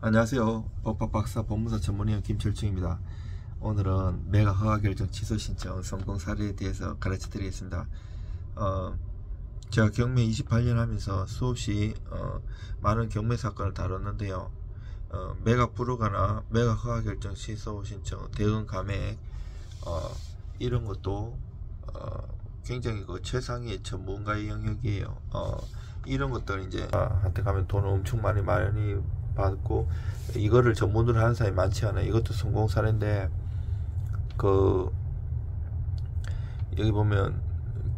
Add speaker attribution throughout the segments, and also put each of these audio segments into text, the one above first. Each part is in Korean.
Speaker 1: 안녕하세요. 법학박사 법무사 전문의원 김철중입니다. 오늘은 매각 허가결정 취소 신청 성공 사례에 대해서 가르쳐 드리겠습니다. 제가 경매 28년 하면서 수없이 많은 경매 사건을 다뤘는데요. 매각 불허가나 매각 허가결정 취소 신청, 대응 감액 이런 것도 굉장히 최상위의 전문가의 영역이에요. 이런 것들 이제 한테 가면 돈을 엄청 많이 받고 이거를 전문으로 하는 사람이 많지 않아요. 이것도 성공 사례인데 여기 보면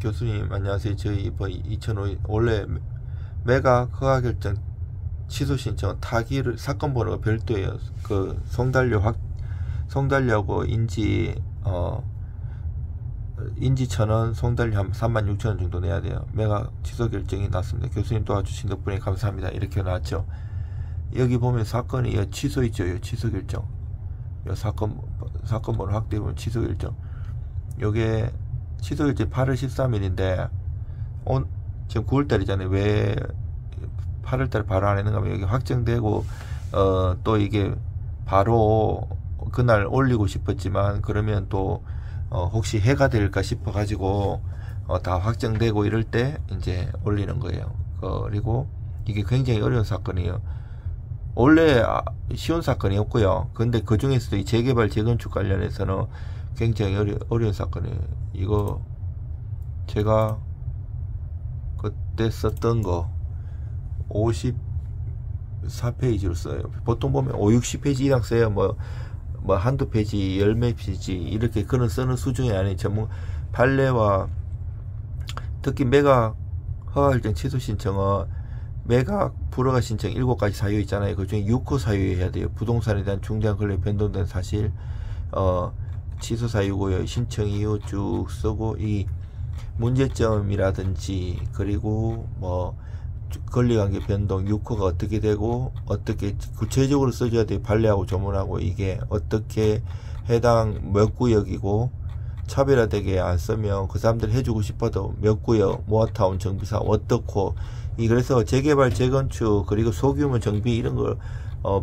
Speaker 1: 교수님 안녕하세요. 저희 이번 2005 원래 매각 허가결정 취소 신청은 타기를 사건 번호가 별도예요. 송달료하고 인지 1,000원, 송달료 한 36,000원 정도 내야 돼요. 매각 취소 결정이 났습니다. 교수님 도와주신 덕분에 감사합니다. 이렇게 나왔죠. 여기 보면 사건이 취소 있죠. 취소 결정. 사건 번호 확대해 보면 취소 결정. 요게 취소 결정이 8월 13일인데 지금 9월달이잖아요. 왜 8월달에 바로 안 했는가 하면 여기 확정되고 또 이게 바로 그날 올리고 싶었지만 그러면 또 혹시 해가 될까 싶어 가지고 다 확정되고 이럴 때 이제 올리는 거예요. 그리고 이게 굉장히 어려운 사건이에요. 원래 쉬운 사건이었고요. 근데 그 중에서도 이 재개발 재건축 관련해서는 굉장히 어려운 사건이에요. 이거 제가 그때 썼던 거 54페이지로 써요. 보통 보면 60페이지 이상 써요. 뭐 한두 페이지, 열몇 페이지 이렇게 그런 쓰는 수준이 아니에요. 전문 판례와 특히 매각 허가결정 취소 신청은 매각 불허가 신청 7가지 사유 있잖아요. 그 중에 6호 사유해야 돼요. 부동산에 대한 중대한 권리 변동된 사실, 취소 사유고요. 신청 이유 쭉 쓰고 이 문제점이라든지 그리고 권리관계 변동 6호가 어떻게 되고 어떻게 구체적으로 써줘야 돼요. 판례하고 조문하고 이게 어떻게 해당 몇 구역이고 차별화되게 안 쓰면 그 사람들 해주고 싶어도 몇 구역 모아타운 정비사 어떻고 그래서 재개발 재건축 그리고 소규모 정비 이런 걸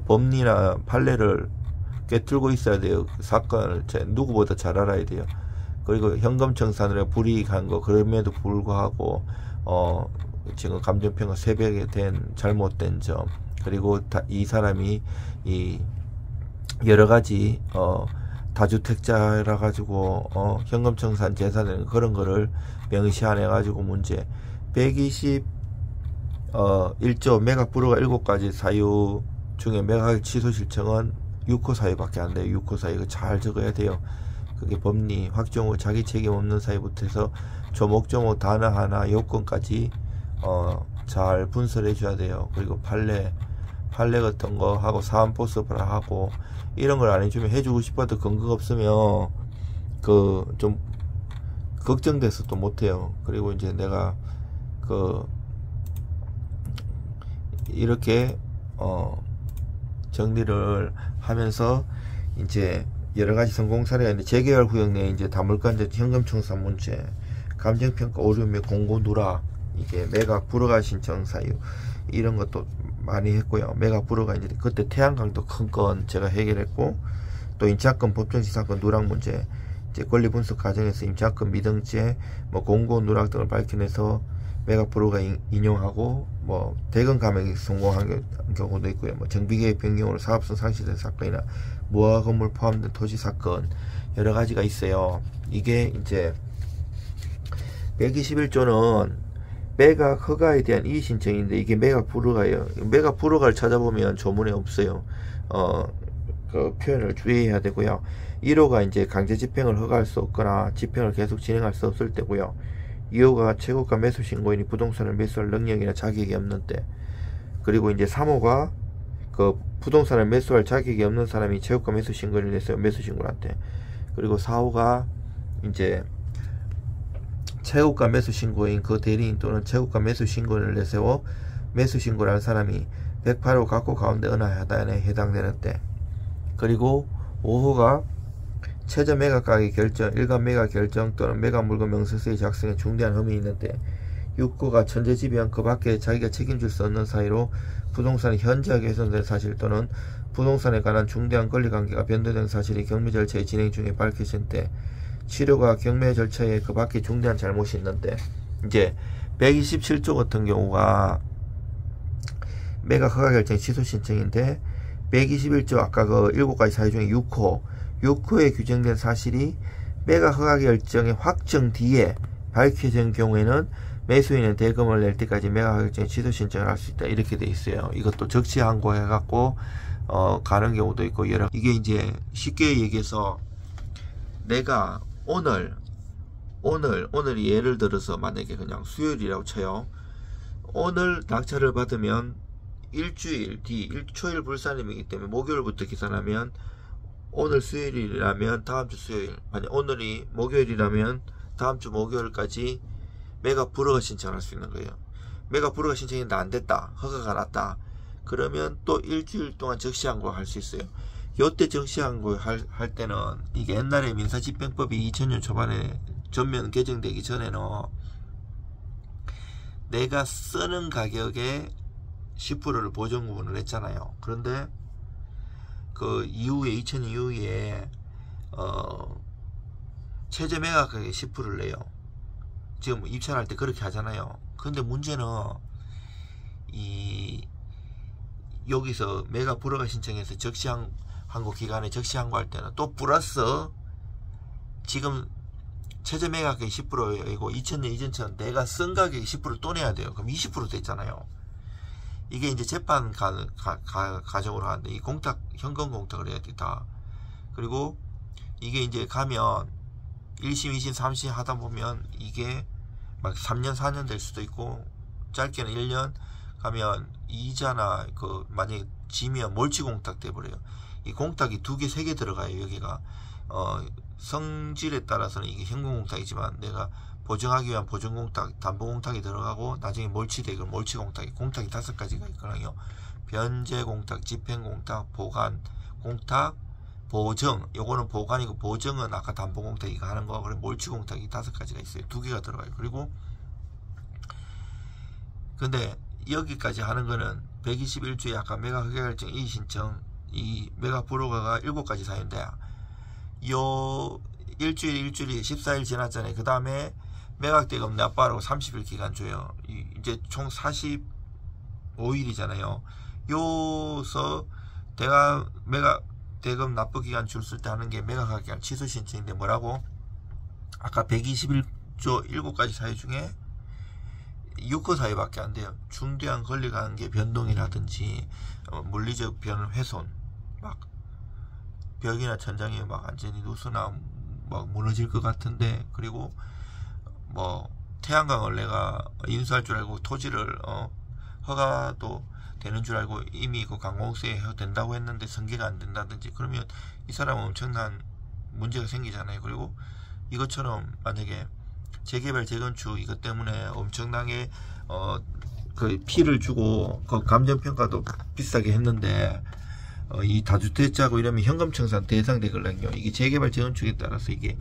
Speaker 1: 법리나 판례를 꿰뚫고 있어야 돼요. 사건을 누구보다 잘 알아야 돼요. 그리고 현금 청산으로 불이익한 거 그럼에도 불구하고 지금 감정평가 새벽에 된 잘못된 점 그리고 이 사람이 이 여러가지 다주택자라 가지고 현금 청산 재산을 그런 거를 명시 안 해가지고 문제 121조 매각 불허가 7가지 사유 중에 매각 취소 신청은 6호 사유밖에 안 돼요. 6호 사유 이거 잘 적어야 돼요. 그게 법리 확정 후 자기 책임 없는 사유부터 해서 조목조목 단어 하나 요건까지 잘 분석해 줘야 돼요. 그리고 판례 같은 거 하고 사안 보습을 하고 이런 걸 안 해주면 해주고 싶어도 근거가 없으면 좀 걱정돼서 또 못해요. 그리고 이제 내가 이렇게 정리를 하면서 이제 여러가지 성공 사례가 있는데 재개발 구역 내에 이제 다물간접 현금 청산 문제, 감정평가 오류 및 공고 누락, 이게 매각 불허가 신청 사유 이런 것도 많이 했고요. 매각 불허가 이제 그때 태양광도 큰 건 제가 해결했고 또 임차권 법정시 사건 누락 문제 이제 권리 분석 과정에서 임차권 미등재 공고 누락 등을 밝혀내서 매각 불허가 인용하고 대금 감액이 성공한 경우도 있고요. 정비계획 변경으로 사업성 상실된 사건이나 무허가 건물 포함된 토지 사건 여러 가지가 있어요. 이게 이제 121조는 매각 허가에 대한 이의 신청인데 이게 매각 불허가예요. 매각 불허가를 찾아보면 조문에 없어요. 그 표현을 주의해야 되고요. 1호가 이제 강제 집행을 허가할 수 없거나 집행을 계속 진행할 수 없을 때고요. 2호가 최고가 매수 신고인이 부동산을 매수할 능력이나 자격이 없는 때. 그리고 이제 3호가 부동산을 매수할 자격이 없는 사람이 최고가 매수 신고를 냈어요. 매수 신고를 한 때. 그리고 4호가 이제 최고가 매수 신고인 그 대리인 또는 최고가 매수 신고를 내세워 매수 신고를 한 사람이 108호 각고 가운데 어느 하단에 해당되는 때. 그리고 5호가 최저 매각 가격 결정, 일간 매각 결정 또는 매각 물건 명세서의 작성에 중대한 혐의 있는데 6호가 천재지변 그 밖에 자기가 책임질 수 없는 사유로 부동산의 현저하게 훼손된 사실 또는 부동산에 관한 중대한 권리관계가 변동된 사실이 경매 절차의 진행 중에 밝혀진 때 치료가 경매 절차에 그 밖에 중대한 잘못이 있는데, 이제 127조 같은 경우가 매각 허가 결정 취소 신청인데, 121조 아까 그 7가지 사유 중에 6호에 규정된 사실이 매각 허가 결정의 확정 뒤에 밝혀진 경우에는 매수인은 대금을 낼 때까지 매각 허가 결정 취소 신청을 할 수 있다, 이렇게 돼 있어요. 이것도 적시항고 해갖고 가는 경우도 있고, 이게 이제 쉽게 얘기해서 내가 오늘이 예를 들어서 만약에 그냥 수요일이라고 쳐요. 오늘 낙찰을 받으면 일주일 뒤 일초일 불산임이기 때문에 목요일부터 계산하면 오늘 수요일이라면 다음 주 수요일, 만약 오늘이 목요일이라면 다음 주 목요일까지 매각 불허가 신청할 수 있는 거예요. 매각 불허가 신청했는데 안 됐다, 허가가 났다, 그러면 또 일주일 동안 적시항고 할 수 있어요. 요때 적시항고 할 때는, 이게 옛날에 민사집행법이 2000년 초반에 전면 개정되기 전에는 내가 쓰는 가격에 10%를 보증금을 냈잖아요. 그런데 그 이후에 2000년 이후에 최저 매각 가격에 10%를 내요. 지금 입찰할 때 그렇게 하잖아요. 근데 문제는 여기서 매각 불허가 신청해서 적시항고 기간에 적시항고할 때는 또 플러스 지금 최저 매각 가격이 10%이고 2000년 이전처럼 내가 쓴 가격이 10% 또 내야 돼요. 그럼 20% 됐잖아요. 이게 이제 재판 과정으로 하는데, 이 현금 공탁을 해야 된다. 그리고 이게 이제 가면 1심, 2심, 3심 하다 보면 이게 막 3년, 4년 될 수도 있고, 짧게는 1년 가면 이자나 만약에 지면 몰치 공탁 돼버려요. 이 공탁이 2개, 3개 들어가요. 여기가 성질에 따라서는 이게 현금 공탁이지만 내가 보증하기 위한 보증공탁, 담보공탁이 들어가고 나중에 몰치되고 몰치공탁이 5가지가 있거든요. 변제공탁, 집행공탁, 보관공탁, 보증. 요거는 보관이고 보증은 아까 담보공탁 이거 하는 거. 그리고 몰치공탁이 5가지가 있어요. 2개가 들어가요. 그리고 근데 여기까지 하는 거는 121조에 아까 매각 허가 결정 이의신청, 이 매각 불허가가 7가지 사유인데, 요 일주일이 14일 지났잖아요. 그 다음에 매각대금 납부하라고 30일 기간 줘요. 이제 총 45일이잖아요. 요서 내가 매각대금 납부 기간 줄 때 하는 게 매각허가 기간 취소 신청인데, 뭐라고? 아까 121조 7가지 사유 중에 6호 사유밖에 안 돼요. 중대한 권리관계 변동이라든지 물리적 변 훼손, 막 벽이나 천장이 막 완전히 누수나 막 무너질 것 같은데, 그리고 뭐 태양광을 내가 인수할 줄 알고 토지를 허가도 되는 줄 알고 이미 그 강공세 된다고 했는데 승계가 안 된다든지, 그러면 이 사람은 엄청난 문제가 생기잖아요. 그리고 이것처럼 만약에 재개발 재건축 이것 때문에 엄청나게 그 피를 주고 그 감정평가도 비싸게 했는데 이 다주택자고 이러면 현금청산 대상되거든요. 이게 재개발 재건축에 따라서 이게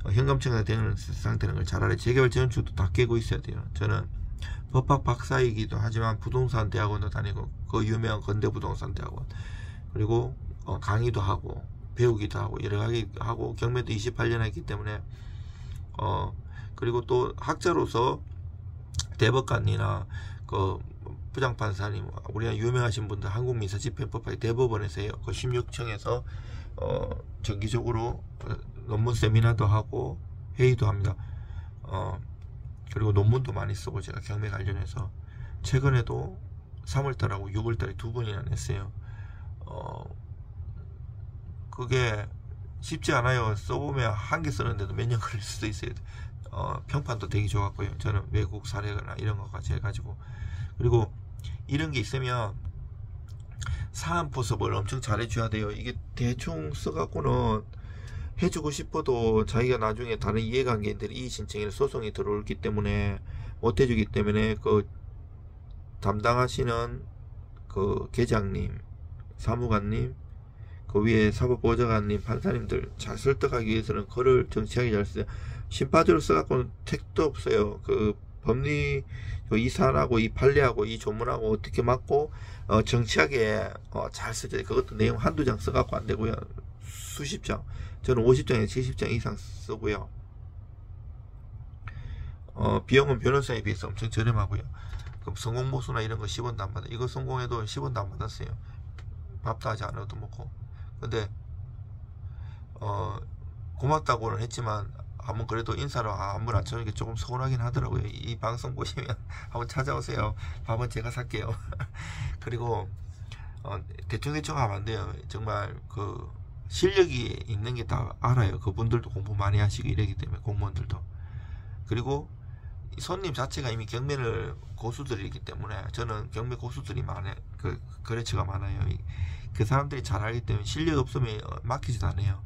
Speaker 1: 현금청산 대상되는 걸 잘 알아요. 재개발 재건축도 다 깨고 있어야 돼요. 저는 법학 박사이기도 하지만 부동산 대학원도 다니고 그 유명한 건대부동산 대학원, 그리고 강의도 하고 배우기도 하고 여러 가지 하고 경매도 28년 했기 때문에 그리고 또 학자로서 대법관이나 그 부장판사님, 우리가 유명하신 분들 한국민사집행법학의 대법원에서 해요. 그 16층에서 정기적으로 논문 세미나도 하고 회의도 합니다. 그리고 논문도 많이 쓰고, 제가 경매 관련해서 최근에도 3월달하고 6월달에 2번이나 냈어요. 그게 쉽지 않아요. 써보면 한 개 쓰는데도 몇 년 걸릴 수도 있어요. 평판도 되게 좋았고요. 저는 외국 사례나 이런 거 같이 해가지고. 그리고 이런 게 있으면 사안 포섭을 엄청 잘해줘야 돼요. 이게 대충 써갖고는 해주고 싶어도 자기가 나중에 다른 이해관계인들이 이의신청이나 소송이 들어오기 때문에 못해주기 때문에 그 담당하시는 그 계장님, 사무관님, 그 위에 사법보좌관님, 판사님들 잘 설득하기 위해서는 글을 정치하게 잘 써요. 심파주를 써갖고는 택도 없어요. 그 법리 이 사안하고 이 판례하고 이 조문하고 어떻게 맞고 정치하게 잘 쓰죠. 그것도 내용 한두 장 써갖고 안 되고요. 수십 장. 저는 50장에서 70장 이상 쓰고요. 비용은 변호사에 비해서 엄청 저렴하고요. 그럼 성공보수나 이런 거 10원도 안 받아. 이거 성공해도 10원도 안 받았어요. 밥도 하지 않아도 먹고. 근데 고맙다고는 했지만 한번 그래도 인사로 안물 안 쳐주는 게 조금 서운하긴 하더라고요. 이 방송 보시면 한번 찾아오세요. 밥은 제가 살게요. 그리고 대충 하면 안 돼요. 정말 그 실력이 있는 게 다 알아요. 그분들도 공부 많이 하시고 이러기 때문에, 공무원들도. 그리고 손님 자체가 이미 경매를 고수들이기 때문에, 저는 경매 고수들이 많아요. 그 거래처가 많아요. 그 사람들이 잘 알기 때문에 실력 없으면 맡기지도 않아요.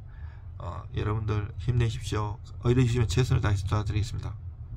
Speaker 1: 여러분들 힘내십시오. 이러시면 최선을 다해서 도와드리겠습니다.